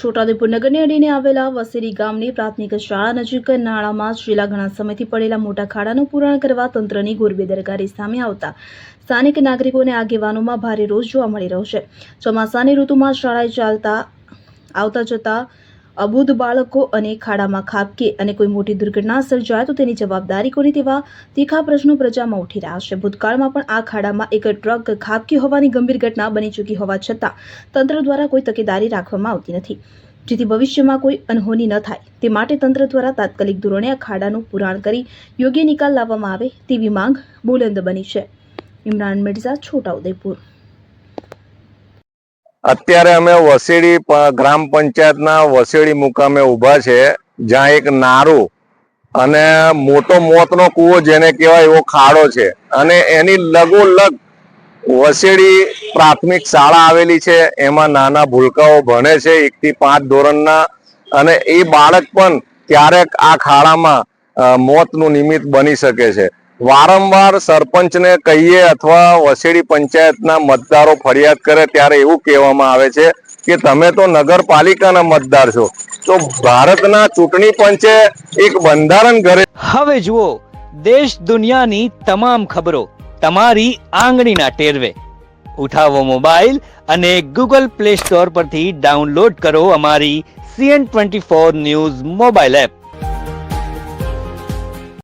છોટાઉદેપુર નગરને અડીને આવેલા વસેરી ગામની પ્રાથમિક શાળા નજીક નાળામાં છેલ્લા ઘણા સમયથી પડેલા મોટા ખાડાનું પૂરણ કરવા તંત્રની ઘોર બેદરકારી સામે આવતા સ્થાનિક નાગરિકોને આગેવાનોમાં ભારે રોષ જોવા મળી રહ્યો છે। ચોમાસાની ઋતુમાં શાળાએ આવતા જતા અબૂધ બાળકો અને ખાડામાં ખાબકે અને કોઈ મોટી દુર્ઘટના સર્જાય તો તેની જવાબદારી કોની તેવા તીખા પ્રશ્નો પ્રજામાં ઉઠી રહ્યા છે। ભૂતકાળમાં પણ આ ખાડામાં એક ટ્રક ખાબકી હોવાની ગંભીર ઘટના બની ચૂકી હોવા છતાં તંત્ર દ્વારા કોઈ તકેદારી રાખવામાં આવતી નથી, જેથી ભવિષ્યમાં કોઈ અનહોની ન થાય તે માટે તંત્ર દ્વારા તાત્કાલિક ધોરણે આ ખાડાનું પુરાણ કરી યોગ્ય નિકાલ લાવવામાં આવે તેવી માંગ બુલંદ બની છે। ઇમરાન મિર્ઝા, છોટાઉદેપુર। અત્યારે અમે વસેડી ગ્રામ પંચાયતના વસેડી મુકામે ઊભા છે, જ્યાં એક નારું અને મોટો મોતનો કૂવો જેને કહેવાય એવો ખાડો છે અને એની લગોલગ વસેડી પ્રાથમિક શાળા આવેલી છે। એમાં નાના ભૂલકાઓ ભણે છે 1 થી 5 ધોરણના, અને એ બાળક પણ ક્યારેક આ ખાડામાં મોતનું નિમિત્ત બની શકે છે। વારંવાર સરપંચને કહીએ અથવા વસેડી પંચાયતના મતદારો ફરિયાદ કરે ત્યારે એવું કહેવામાં આવે છે કે તમે તો નગરપાલિકાના મતદાર છો, તો ભારતના ચૂંટણી પંચે એક બંધારણ ઘરે। હવે જુઓ દેશ દુનિયાની તમામ ખબરો તમારી આંગળીના ટેરવે। ઉઠાવો મોબાઈલ અને ગૂગલ પ્લે સ્ટોર પરથી ડાઉનલોડ કરો અમારી CN24 ન્યૂઝ મોબાઈલ એપ।